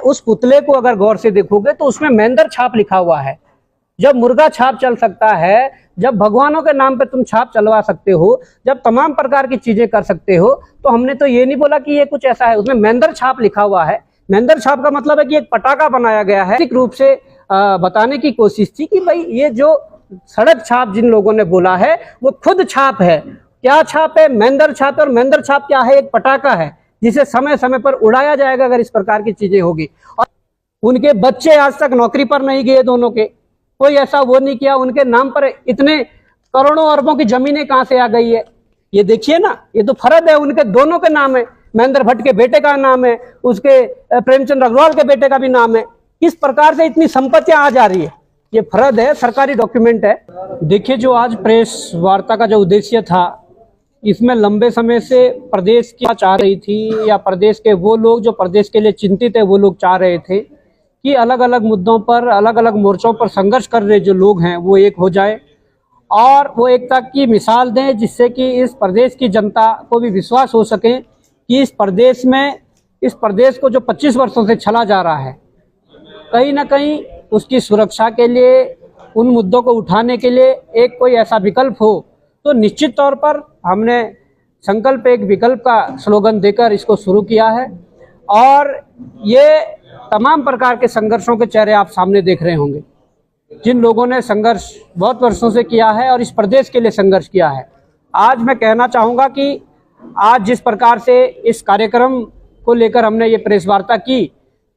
उस पुतले को अगर गौर से देखोगे तो उसमें महेंद्र छाप लिखा हुआ है। जब मुर्गा छाप चल सकता है, जब भगवानों के नाम पे तुम छाप चलवा सकते हो, जब तमाम प्रकार की चीजें कर सकते हो, तो हमने तो ये नहीं बोला कि ये कुछ ऐसा है। उसमें महेंद्र छाप लिखा हुआ है। महेंद्र छाप का मतलब है कि एक पटाखा बनाया गया है। निश्चित रूप से बताने की कोशिश थी कि भाई ये जो सड़क छाप जिन लोगों ने बोला है वो खुद छाप है। क्या छाप है? महेंद्र छाप। और महेंद्र छाप क्या है? एक पटाखा है जिसे समय समय पर उड़ाया जाएगा अगर इस प्रकार की चीजें होगी। और उनके बच्चे आज तक नौकरी पर नहीं गए, दोनों के कोई ऐसा वो नहीं किया। उनके नाम पर इतने करोड़ों अरबों की जमीनें कहां से आ गई है? ये देखिए ना, ये तो फर्ज है, उनके दोनों के नाम है। महेंद्र भट्ट के बेटे का नाम है, उसके प्रेमचंद अग्रवाल के बेटे का भी नाम है। किस प्रकार से इतनी संपत्तियां आ जा रही है? ये फर्ज है, सरकारी डॉक्यूमेंट है। देखिए, जो आज प्रेस वार्ता का जो उद्देश्य था, इसमें लंबे समय से प्रदेश की चाह रही थी, या प्रदेश के वो लोग जो प्रदेश के लिए चिंतित है वो लोग चाह रहे थे कि अलग अलग मुद्दों पर, अलग अलग मोर्चों पर संघर्ष कर रहे जो लोग हैं वो एक हो जाए और वो एकता की मिसाल दें, जिससे कि इस प्रदेश की जनता को भी विश्वास हो सके कि इस प्रदेश को जो 25 वर्षों से चला जा रहा है, कहीं ना कहीं उसकी सुरक्षा के लिए, उन मुद्दों को उठाने के लिए एक कोई ऐसा विकल्प हो। तो निश्चित तौर पर हमने संकल्प एक विकल्प का स्लोगन देकर इसको शुरू किया है और ये तमाम प्रकार के संघर्षों के चेहरे आप सामने देख रहे होंगे, जिन लोगों ने संघर्ष बहुत वर्षों से किया है और इस प्रदेश के लिए संघर्ष किया है। आज मैं कहना चाहूँगा कि आज जिस प्रकार से इस कार्यक्रम को लेकर हमने ये प्रेस वार्ता की,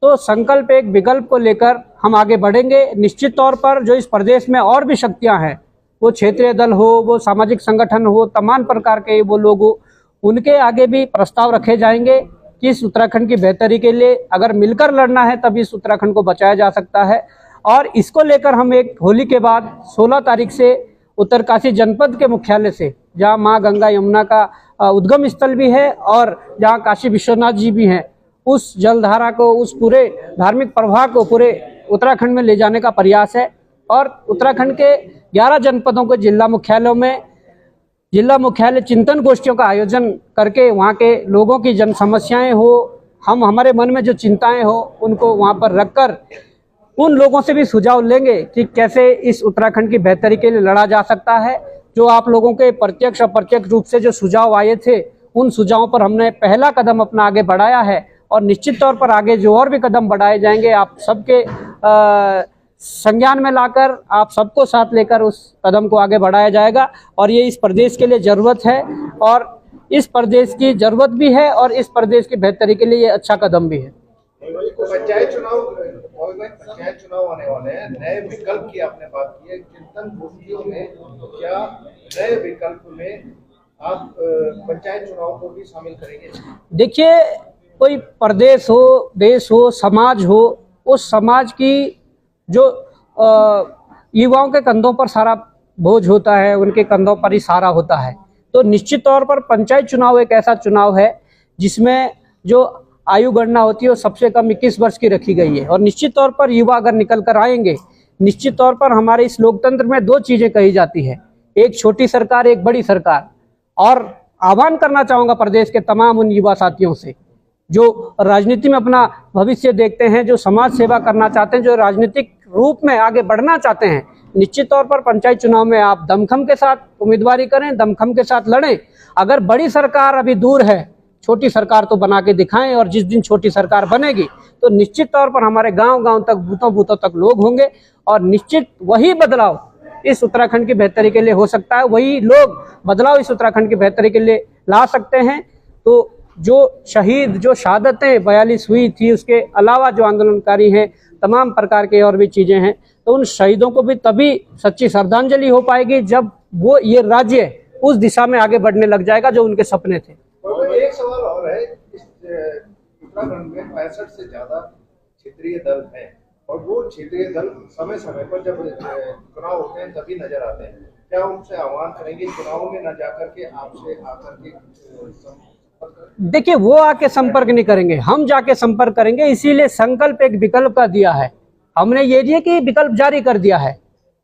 तो संकल्प एक विकल्प को लेकर हम आगे बढ़ेंगे। निश्चित तौर पर जो इस प्रदेश में और भी शक्तियां हैं, वो क्षेत्रीय दल हो, वो सामाजिक संगठन हो, तमाम प्रकार के वो लोग हो, उनके आगे भी प्रस्ताव रखे जाएंगे कि इस उत्तराखंड की बेहतरी के लिए अगर मिलकर लड़ना है तभी इस उत्तराखंड को बचाया जा सकता है। और इसको लेकर हम एक होली के बाद 16 तारीख से उत्तरकाशी जनपद के मुख्यालय से, जहाँ माँ गंगा यमुना का उद्गम स्थल भी है और जहाँ काशी विश्वनाथ जी भी हैं, उस जलधारा को, उस पूरे धार्मिक प्रवाह को पूरे उत्तराखंड में ले जाने का प्रयास है। और उत्तराखंड के 11 जनपदों के जिला मुख्यालयों में जिला मुख्यालय चिंतन गोष्ठियों का आयोजन करके वहाँ के लोगों की जन समस्याएं हो, हमारे मन में जो चिंताएं हो, उनको वहाँ पर रखकर उन लोगों से भी सुझाव लेंगे कि कैसे इस उत्तराखंड की बेहतरी के लिए लड़ा जा सकता है। जो आप लोगों के प्रत्यक्ष अप्रत्यक्ष रूप से जो सुझाव आए थे, उन सुझावों पर हमने पहला कदम अपना आगे बढ़ाया है और निश्चित तौर पर आगे जो और भी कदम बढ़ाए जाएंगे, आप सबके संज्ञान में लाकर, आप सबको साथ लेकर उस कदम को आगे बढ़ाया जाएगा। और ये इस प्रदेश के लिए ज़रूरत है और इस प्रदेश की ज़रूरत भी है और इस प्रदेश की बेहतरी के लिए ये अच्छा कदम भी है। पंचायत चुनाव आने वाले हैं, नए विकल्प की आपने बात की है, चिंतन गोष्ठियों में क्या नए विकल्प में आप पंचायत चुनाव को भी शामिल करेंगे? देखिए, कोई प्रदेश हो, देश हो, समाज हो, उस समाज की जो युवाओं के कंधों पर सारा बोझ होता है, उनके कंधों पर ही सारा होता है। तो निश्चित तौर पर पंचायत चुनाव एक ऐसा चुनाव है जिसमें जो आयु गणना होती है वो सबसे कम 21 वर्ष की रखी गई है। और निश्चित तौर पर युवा अगर निकल कर आएंगे, निश्चित तौर पर हमारे इस लोकतंत्र में 2 चीजें कही जाती है, एक छोटी सरकार, एक बड़ी सरकार। और आह्वान करना चाहूँगा प्रदेश के तमाम उन युवा साथियों से जो राजनीति में अपना भविष्य देखते हैं, जो समाज सेवा करना चाहते हैं, जो राजनीतिक रूप में आगे बढ़ना चाहते हैं, निश्चित तौर पर पंचायत चुनाव में आप दमखम के साथ उम्मीदवारी करें, दमखम के साथ लड़ें। अगर बड़ी सरकार अभी दूर है, छोटी सरकार तो बना के दिखाएं। और जिस दिन छोटी सरकार बनेगी तो निश्चित तौर पर हमारे गांव-गांव तक, बूथों तक लोग होंगे और निश्चित वही बदलाव इस उत्तराखंड की बेहतरी के लिए हो सकता है। वही लोग बदलाव इस उत्तराखंड की बेहतरी के लिए ला सकते हैं। तो जो शहीद, जो शहादतें 42 हुई थी, उसके अलावा जो आंदोलनकारी हैं, तमाम प्रकार के और भी चीज़ें हैं, तो उन शहीदों को भी तभी सच्ची श्रद्धांजलि हो पाएगी जब वो ये राज्य उस दिशा में आगे बढ़ने लग जाएगा जो उनके सपने थे। और एक सवाल और है, इस उत्तराखंड में 65 से ज़्यादा क्षेत्रीय दल हैं और वो क्षेत्रीय दल समय समय पर जब चुनाव होते हैं तभी नजर आते हैं। क्या उनसे आह्वान करेंगे चुनाव में न जाकर के आपसे आकर के? देखिए, वो आके संपर्क नहीं करेंगे, हम जाके संपर्क करेंगे। इसीलिए संकल्प एक विकल्प का दिया है हमने, ये नहीं कि विकल्प जारी कर दिया है,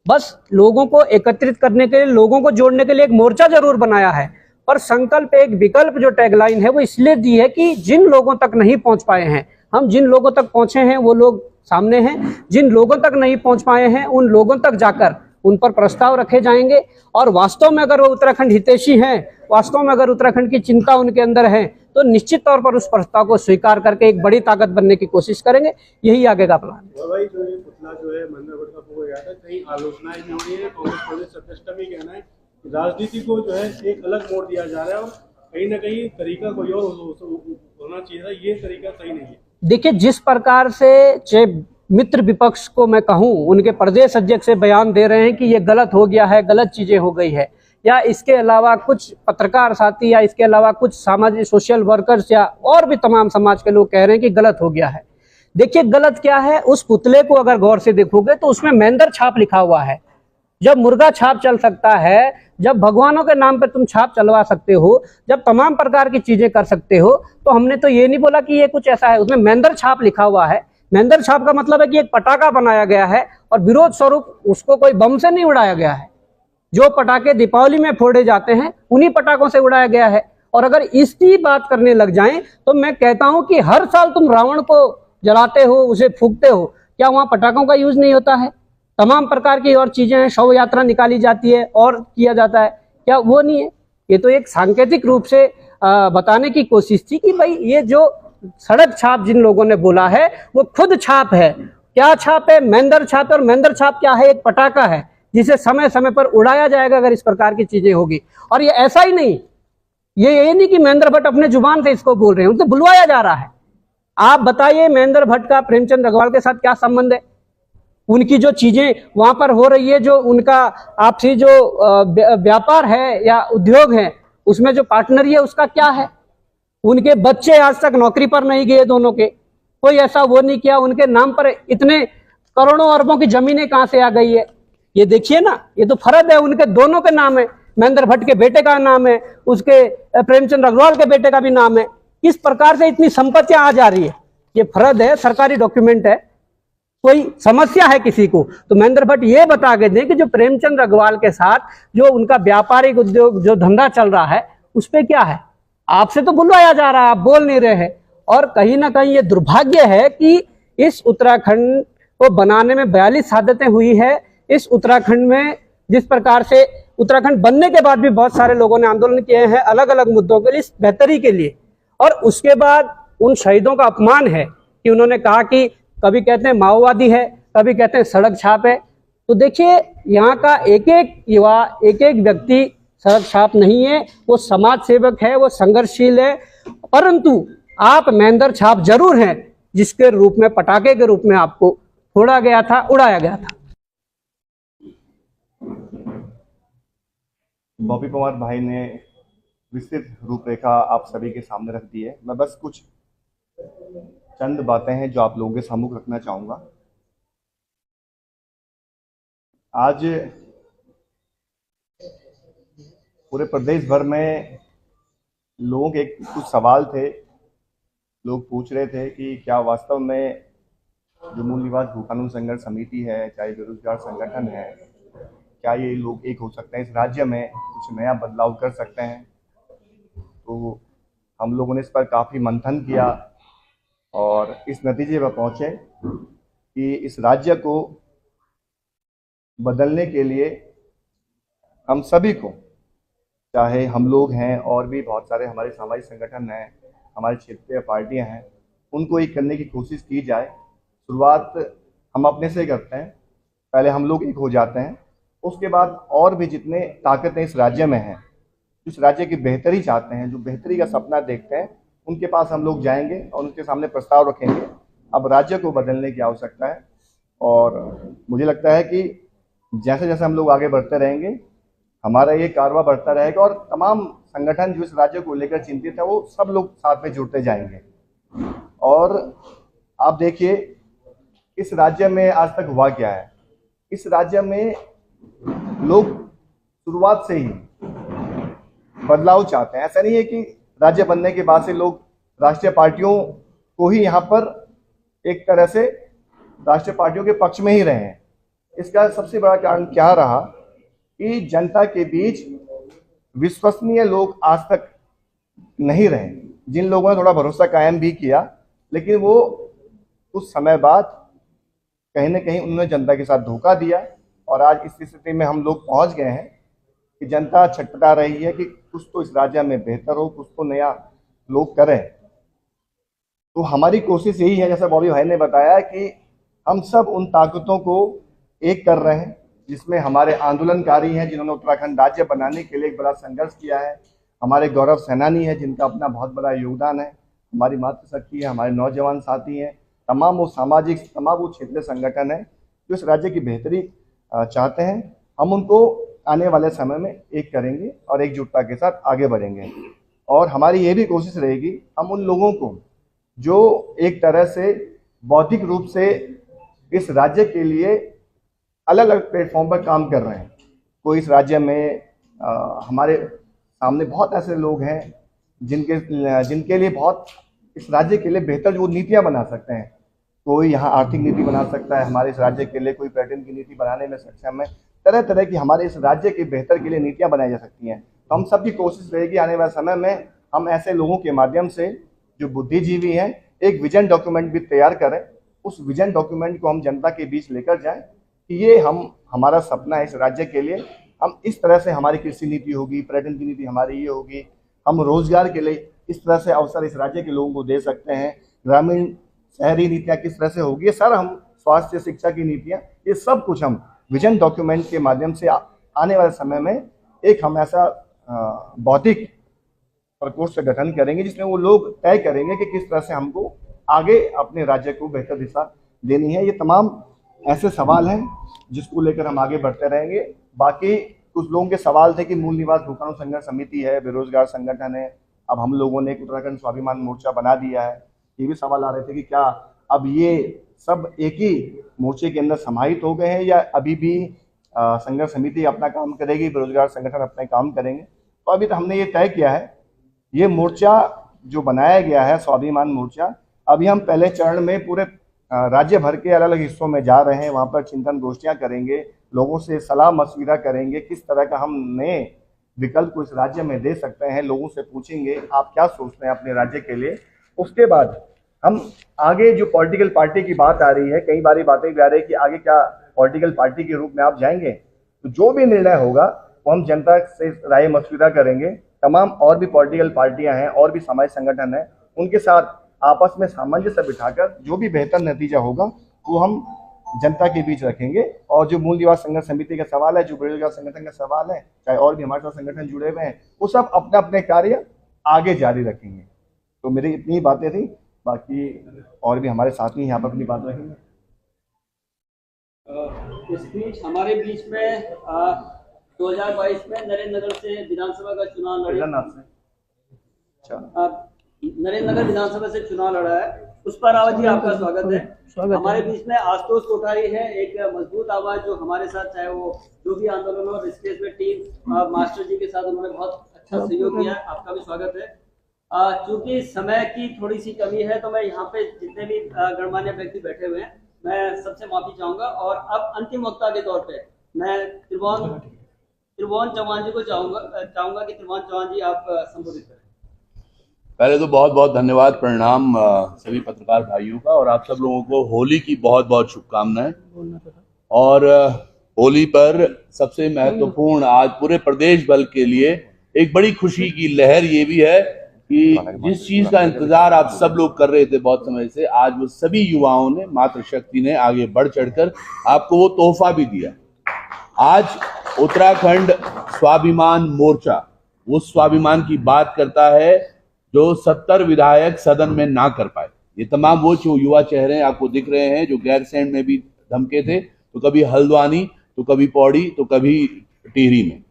बस लोगों को एकत्रित करने के लिए, लोगों को जोड़ने के लिए एक मोर्चा जरूर बनाया है। पर संकल्प एक विकल्प जो टैगलाइन है वो इसलिए दी है कि जिन लोगों तक नहीं पहुंच पाए हैं, हम जिन लोगों तक पहुंचे हैं वो लोग सामने हैं, जिन लोगों तक नहीं पहुंच पाए हैं उन लोगों तक जाकर उन पर प्रस्ताव रखे जाएंगे। और वास्तव में अगर वो उत्तराखंड हितैषी हैं, वास्तव में अगर उत्तराखंड की चिंता उनके अंदर है, तो निश्चित तौर पर उस प्रस्ताव को स्वीकार करके एक बड़ी ताकत बनने की कोशिश करेंगे। यही आगे का प्लान है। भाई जो ये पुतला जो है महेंद्र भट्ट का फूका गया था, कई आलोचनाएं भी हो रही है। कांग्रेस प्रदेश अध्यक्ष का भी कहना है कि राजनीति को जो है एक अलग मोड़ दिया जा रहा है और कहीं ना कहीं तरीका कोई और होना चाहिए, ये तरीका सही नहीं है। देखिए, जिस प्रकार से चाहे मित्र विपक्ष को मैं कहूं, उनके प्रदेश अध्यक्ष से बयान दे रहे हैं कि ये गलत हो गया है, गलत चीजें हो गई है, या इसके अलावा कुछ पत्रकार साथी या इसके अलावा कुछ सामाजिक सोशल वर्कर्स या और भी तमाम समाज के लोग कह रहे हैं कि गलत हो गया है। देखिए, गलत क्या है, उस पुतले को अगर गौर से देखोगे तो उसमें महेंद्र छाप लिखा हुआ है। जब मुर्गा छाप चल सकता है, जब भगवानों के नाम पे तुम छाप चलवा सकते हो, जब तमाम प्रकार की चीजें कर सकते हो, तो हमने तो ये नहीं बोला कि ये कुछ ऐसा है। उसमें महेंद्र छाप लिखा हुआ है। महेंद्र छाप का मतलब है कि एक पटाखा बनाया गया है और विरोध स्वरूप उसको कोई बम से नहीं उड़ाया गया है। जो पटाखे दीपावली में फोड़े जाते हैं उन्हीं पटाखों से उड़ाया गया है। और अगर इसकी बात करने लग जाएं तो मैं कहता हूं कि हर साल तुम रावण को जलाते हो, उसे फूंकते हो, क्या वहां पटाखों का यूज नहीं होता है? तमाम प्रकार की और चीजें हैं, शव यात्रा निकाली जाती है और किया जाता है, क्या वो नहीं है? ये तो एक सांकेतिक रूप से बताने की कोशिश थी कि भाई ये जो सड़क छाप जिन लोगों ने बोला है वो खुद छाप है। क्या छाप है? महेंद्र छाप। और महेंद्र छाप क्या है? एक पटाखा है जिसे समय समय पर उड़ाया जाएगा अगर इस प्रकार की चीजें होगी। और ये ऐसा ही नहीं, ये नहीं कि महेंद्र भट्ट अपने जुबान से इसको बोल रहे हैं, उनको बुलवाया जा रहा है। आप बताइए, महेंद्र भट्ट का प्रेमचंद अग्रवाल के साथ क्या संबंध है? उनकी जो चीजें वहां पर हो रही है, जो उनका आपसी जो व्यापार है या उद्योग है, उसमें जो पार्टनरी है उसका क्या है? उनके बच्चे आज तक नौकरी पर नहीं गए, दोनों के, कोई ऐसा वो नहीं किया। उनके नाम पर इतने करोड़ों अरबों की जमीनें कहां से आ गई है? ये देखिए ना, ये तो फर्ज है, उनके दोनों के नाम है। महेंद्र भट्ट के बेटे का नाम है, उसके प्रेमचंद अग्रवाल के बेटे का भी नाम है। किस प्रकार से इतनी संपत्तियां आ जा रही है? ये फर्ज है, सरकारी डॉक्यूमेंट है। कोई समस्या है किसी को तो महेंद्र भट्ट ये बता के दें कि जो प्रेमचंद अग्रवाल के साथ जो उनका व्यापारिक उद्योग जो धंधा चल रहा है उस पे क्या है? आपसे तो बुलवाया जा रहा है, आप बोल नहीं रहे हैं। और कहीं ना कहीं ये दुर्भाग्य है कि इस उत्तराखंड को बनाने में 42 शहादतें हुई है। इस उत्तराखंड में जिस प्रकार से उत्तराखंड बनने के बाद भी बहुत सारे लोगों ने आंदोलन किए हैं अलग अलग मुद्दों के लिए, इस बेहतरी के लिए, और उसके बाद उन शहीदों का अपमान है कि उन्होंने कहा कि कभी कहते हैं माओवादी है, कभी कहते हैं सड़क छाप है। तो देखिए, यहाँ का एक एक युवा, एक एक व्यक्ति सड़क छाप नहीं है, वो समाज सेवक है, वो संघर्षशील है। परंतु आप महेंद्र छाप जरूर हैं, जिसके रूप में, पटाखे के रूप में आपको फोड़ा गया था, उड़ाया गया था। बॉबी पवार भाई ने विस्तृत रूपरेखा आप सभी के सामने रख दी है। मैं बस कुछ चंद बातें हैं जो आप लोगों के सम्मुख रखना चाहूंगा। आज पूरे प्रदेश भर में लोगों के कुछ सवाल थे। लोग पूछ रहे थे कि क्या वास्तव में जो मूल निवास भू कानून संघर्ष समिति है, चाहे बेरोजगार संगठन है, क्या ये लोग एक हो सकते हैं, इस राज्य में कुछ नया बदलाव कर सकते हैं? तो हम लोगों ने इस पर काफ़ी मंथन किया और इस नतीजे पर पहुँचे कि इस राज्य को बदलने के लिए हम सभी को, चाहे हम लोग हैं और भी बहुत सारे हमारे सामाजिक संगठन हैं, हमारे क्षेत्रीय पार्टियां हैं, उनको एक करने की कोशिश की जाए। शुरुआत हम अपने से करते हैं, पहले हम लोग एक हो जाते हैं, उसके बाद और भी जितने ताकतें इस राज्य में हैं, इस राज्य की बेहतरी चाहते हैं, जो बेहतरी का सपना देखते हैं, उनके पास हम लोग जाएंगे और उनके सामने प्रस्ताव रखेंगे। अब राज्य को बदलने की आवश्यकता है और मुझे लगता है कि जैसे जैसे हम लोग आगे बढ़ते रहेंगे, हमारा ये कारवां बढ़ता रहेगा और तमाम संगठन जो इस राज्य को लेकर चिंतित है, वो सब लोग साथ में जुड़ते जाएंगे। और आप देखिए, इस राज्य में आज तक हुआ क्या है? इस राज्य में लोग शुरुआत से ही बदलाव चाहते हैं। ऐसा नहीं है कि राज्य बनने के बाद से लोग राष्ट्रीय पार्टियों को ही यहाँ पर एक तरह से राष्ट्रीय पार्टियों के पक्ष में ही रहे हैं। इसका सबसे बड़ा कारण क्या रहा कि जनता के बीच विश्वसनीय लोग आज तक नहीं रहे। जिन लोगों ने थोड़ा भरोसा कायम भी किया, लेकिन वो कुछ समय बाद कहीं ना कहीं उन्होंने जनता के साथ धोखा दिया और आज इस स्थिति में हम लोग पहुंच गए हैं कि जनता छटपटा रही है कि कुछ तो इस राज्य में बेहतर हो, कुछ तो नया लोग करें। तो हमारी कोशिश यही है, जैसा बॉबी भाई ने बताया, कि हम सब उन ताकतों को एक कर रहे हैं जिसमें हमारे आंदोलनकारी हैं जिन्होंने उत्तराखंड राज्य बनाने के लिए एक बड़ा संघर्ष किया है, हमारे गौरव सेनानी है जिनका अपना बहुत बड़ा योगदान है, हमारी मातृशक्ति है, हमारे नौजवान साथी हैं, तमाम वो सामाजिक तमाम वो क्षेत्रीय संगठन है जो इस राज्य की बेहतरी चाहते हैं। हम उनको आने वाले समय में एक करेंगे और एकजुटता के साथ आगे बढ़ेंगे। और हमारी ये भी कोशिश रहेगी, हम उन लोगों को जो एक तरह से बौद्धिक रूप से इस राज्य के लिए अलग अलग प्लेटफॉर्म पर काम कर रहे हैं, कोई इस राज्य में हमारे सामने बहुत ऐसे लोग हैं जिनके लिए बहुत इस राज्य के लिए बेहतर जो नीतियां बना सकते हैं। कोई यहाँ आर्थिक नीति बना सकता है, हमारे इस राज्य के लिए कोई पर्यटन की नीति बनाने में सक्षम है, तरह तरह की हमारे इस राज्य के बेहतर के लिए नीतियां बनाई जा सकती हैं। तो हम सबकी कोशिश रहेगी आने वाले समय में हम ऐसे लोगों के माध्यम से जो बुद्धिजीवी हैं एक विजन डॉक्यूमेंट भी तैयार करें, उस विजन डॉक्यूमेंट को हम जनता के बीच लेकर जाएं कि ये हमारा सपना है इस राज्य के लिए, हम इस तरह से हमारी कृषि नीति होगी, पर्यटन की नीति हमारी ये होगी, हम रोजगार के लिए इस तरह से अवसर इस राज्य के लोगों को दे सकते हैं, ग्रामीण शहरी नीतियाँ किस तरह से होगी, ये सर हम स्वास्थ्य शिक्षा की नीतियाँ, ये सब कुछ हम विजन डॉक्यूमेंट के माध्यम से आने वाले समय में एक हम ऐसा बौद्धिक प्रकोष्ठ का गठन करेंगे जिसमें वो लोग तय करेंगे कि किस तरह से हमको आगे अपने राज्य को बेहतर दिशा देनी है। ये तमाम ऐसे सवाल हैं जिसको लेकर हम आगे बढ़ते रहेंगे। बाकी कुछ लोगों के सवाल थे कि मूल निवास भूखा संघर्ष समिति है, बेरोजगार संगठन है, अब हम लोगों ने एक उत्तराखंड स्वाभिमान मोर्चा बना दिया है, ये भी सवाल आ रहे थे कि क्या अब ये सब एक ही मोर्चे के अंदर समाहित हो गए हैं या अभी भी संघर्ष समिति अपना काम करेगी, बेरोजगार संगठन अपने काम करेंगे। तो अभी तो हमने ये तय किया है, ये मोर्चा जो बनाया गया है स्वाभिमान मोर्चा, अभी हम पहले चरण में पूरे राज्य भर के अलग अलग हिस्सों में जा रहे हैं, वहाँ पर चिंतन गोष्ठियाँ करेंगे, लोगों से सलाह मशविरा करेंगे किस तरह का हम नए विकल्प को इस राज्य में दे सकते हैं, लोगों से पूछेंगे आप क्या सोचते हैं अपने राज्य के लिए। उसके बाद हम आगे जो पॉलिटिकल पार्टी की बात आ रही है, कई बारी बातें भी आ रही है कि आगे क्या पॉलिटिकल पार्टी के रूप में आप जाएंगे, तो जो भी निर्णय होगा वो हम जनता से राय मशविरा करेंगे। तमाम और भी पॉलिटिकल पार्टियां हैं और भी समाज संगठन हैं, उनके साथ आपस में सामंजस्य बिठाकर जो भी बेहतर नतीजा होगा वो हम जनता के बीच रखेंगे। और जो मूल निवास संघर्ष समिति का सवाल है, जो बेरोजगार संगठन का सवाल है, चाहे और भी हमारे साथ संगठन जुड़े हुए हैं, वो सब अपने अपने कार्य आगे जारी रखेंगे। तो मेरी इतनी बातें थी, बाकी और भी हमारे साथी यहाँ पर अपनी बात रखेंगे। इस बीच हमारे बीच में 2022 में नरेंद्र नगर से विधानसभा का चुनाव लड़े, नरेंद्र नगर विधानसभा से चुनाव लड़ा है, उस पर रावत जी आपका स्वागत है। हमारे बीच में आशुतोष कोठारी है, एक मजबूत आवाज जो हमारे साथ, चाहे वो जो भी आंदोलन और इस केस में टीम मास्टर जी के साथ उन्होंने बहुत अच्छा सहयोग किया है, आपका भी स्वागत है। चूंकि समय की थोड़ी सी कमी है तो मैं यहाँ पे जितने भी गणमान्य व्यक्ति बैठे हुए हैं मैं सबसे माफी चाहूंगा। और अब अंतिम वक्ता के तौर पे मैं त्रिभुवन चौहान जी को चाहूंगा कि त्रिभुवन चौहान जी आप संबोधित करें। पहले तो बहुत बहुत धन्यवाद, प्रणाम सभी पत्रकार भाइयों का, और आप सब लोगों को होली की बहुत बहुत शुभकामनाएं। और होली पर सबसे महत्वपूर्ण आज पूरे प्रदेश बल के लिए एक बड़ी खुशी की लहर ये भी है कि जिस चीज का इंतजार आप सब लोग कर रहे थे बहुत समय से, आज वो सभी युवाओं ने, मातृशक्ति ने आगे बढ़ चढ़कर आपको वो तोहफा भी दिया। आज उत्तराखंड स्वाभिमान मोर्चा उस स्वाभिमान की बात करता है जो 70 विधायक सदन में ना कर पाए। ये तमाम वो जो युवा चेहरे आपको दिख रहे हैं जो गैरसैंण में भी धमके थे, तो कभी हल्द्वानी, तो कभी पौड़ी, तो कभी टिहरी में।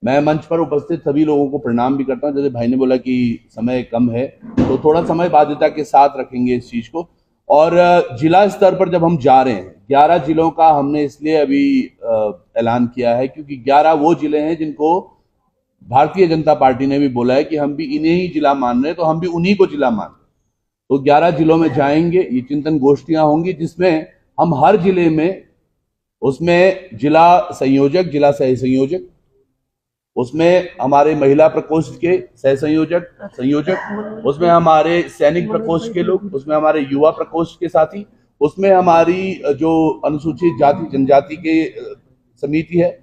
मैं मंच पर उपस्थित सभी लोगों को प्रणाम भी करता हूं। जैसे भाई ने बोला कि समय कम है तो थोड़ा समय बाध्यता के साथ रखेंगे इस चीज को। और जिला स्तर पर जब हम जा रहे हैं, 11 जिलों का हमने इसलिए अभी ऐलान किया है क्योंकि 11 वो जिले हैं जिनको भारतीय जनता पार्टी ने भी बोला है कि हम भी इन्हें ही जिला मान रहे हैं, तो हम भी उन्हीं को जिला मान। तो 11 जिलों में जाएंगे, ये चिंतन गोष्ठियां होंगी जिसमें हम हर जिले में उसमें जिला संयोजक, जिला सह संयोजक उसमें हमारे महिला प्रकोष्ठ के सह संयोजक, उसमें हमारे सैनिक प्रकोष्ठ के लोग, उसमें हमारे युवा प्रकोष्ठ के साथी, उसमें हमारी जो अनुसूचित जाति जनजाति के समिति है,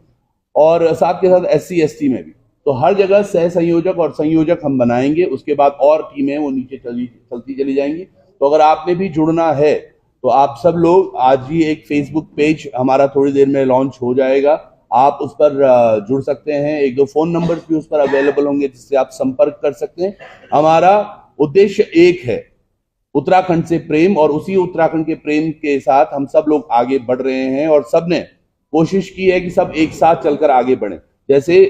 और साथ के साथ SC ST में भी। तो हर जगह सह संयोजक और संयोजक हम बनाएंगे। उसके बाद और टीमें वो नीचे चलती चली जाएंगी। तो अगर आपने भी जुड़ना है तो आप सब लोग आज ही एक फेसबुक पेज हमारा थोड़ी देर में लॉन्च हो जाएगा, आप उस पर जुड़ सकते हैं। 1-2 फोन नंबर भी उस पर अवेलेबल होंगे जिससे आप संपर्क कर सकते हैं। हमारा उद्देश्य एक है, उत्तराखंड से प्रेम, और उसी उत्तराखंड के प्रेम के साथ हम सब लोग आगे बढ़ रहे हैं और सबने कोशिश की है कि सब एक साथ चलकर आगे बढ़े। जैसे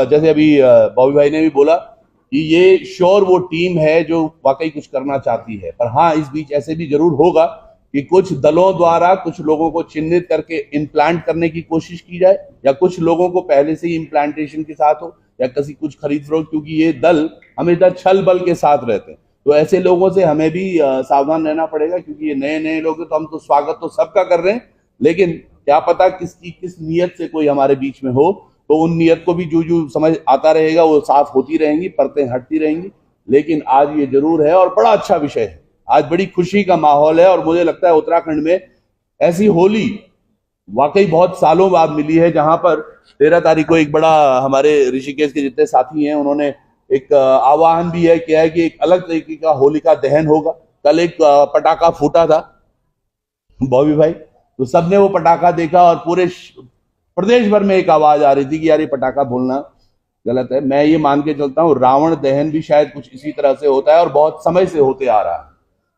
जैसे अभी बॉबी भाई ने भी बोला कि ये श्योर वो टीम है जो वाकई कुछ करना चाहती है, पर हाँ इस बीच ऐसे भी जरूर होगा कि कुछ दलों द्वारा कुछ लोगों को चिन्हित करके इम्प्लांट करने की कोशिश की जाए, या कुछ लोगों को पहले से ही इम्प्लांटेशन के साथ हो, या किसी कुछ खरीद फरोख्त, क्योंकि ये दल हमेशा छल बल के साथ रहते हैं। तो ऐसे लोगों से हमें भी सावधान रहना पड़ेगा, क्योंकि ये नए लोग हैं। तो हम तो स्वागत तो सबका कर रहे हैं, लेकिन क्या पता किसकी किस नियत से कोई हमारे बीच में हो, तो उन नियत को भी जो समझ आता रहेगा वो साफ होती रहेंगी, परतें हटती रहेंगी। लेकिन आज ये जरूर है और बड़ा अच्छा विषय है, आज बड़ी खुशी का माहौल है। और मुझे लगता है उत्तराखंड में ऐसी होली वाकई बहुत सालों बाद मिली है, जहां पर 13 तारीख को एक बड़ा, हमारे ऋषिकेश के जितने साथी हैं उन्होंने एक आह्वान भी है किया है कि एक अलग तरीके का होलिका दहन होगा। कल एक पटाखा फूटा था बॉबी भाई, तो सबने वो पटाखा देखा और पूरे प्रदेश भर में एक आवाज आ रही थी कि यार ये पटाखा बोलना गलत है। मैं ये मान के चलता हूँ रावण दहन भी शायद कुछ इसी तरह से होता है और बहुत समय से होते आ रहा है।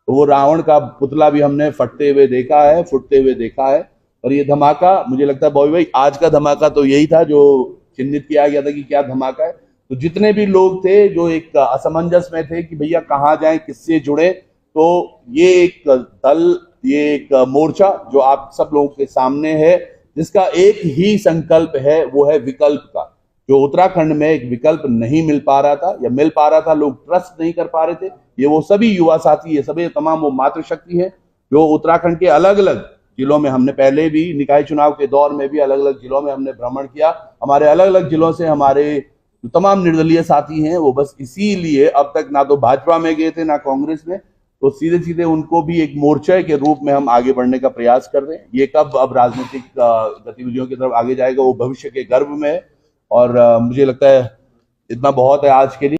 तो वो रावण का पुतला भी हमने फटते हुए देखा है, फुटते हुए देखा है। और ये धमाका, मुझे लगता है बॉबी भाई आज का धमाका तो यही था जो चिन्हित किया गया था कि क्या धमाका है। तो जितने भी लोग थे जो एक असमंजस में थे कि भैया कहाँ जाएं, किससे जुड़े, तो ये एक दल, ये एक मोर्चा जो आप सब लोगों के सामने है, जिसका एक ही संकल्प है, वो है विकल्प का। जो उत्तराखंड में एक विकल्प नहीं मिल पा रहा था, या मिल पा रहा था लोग ट्रस्ट नहीं कर पा रहे थे, ये वो सभी युवा साथी, ये सभी तमाम वो मातृशक्ति है जो उत्तराखंड के अलग अलग जिलों में, हमने पहले भी निकाय चुनाव के दौर में भी अलग अलग जिलों में हमने भ्रमण किया। हमारे अलग अलग जिलों से हमारे जो तमाम निर्दलीय साथी हैं वो बस इसीलिए अब तक ना तो भाजपा में गए थे ना कांग्रेस में, तो सीधे सीधे उनको भी एक मोर्चे के रूप में हम आगे बढ़ने का प्रयास कर रहे हैं। ये कब अब राजनीतिक गतिविधियों की तरफ आगे जाएगा वो भविष्य के गर्भ में है। और मुझे लगता है इतना बहुत है आज के लिए।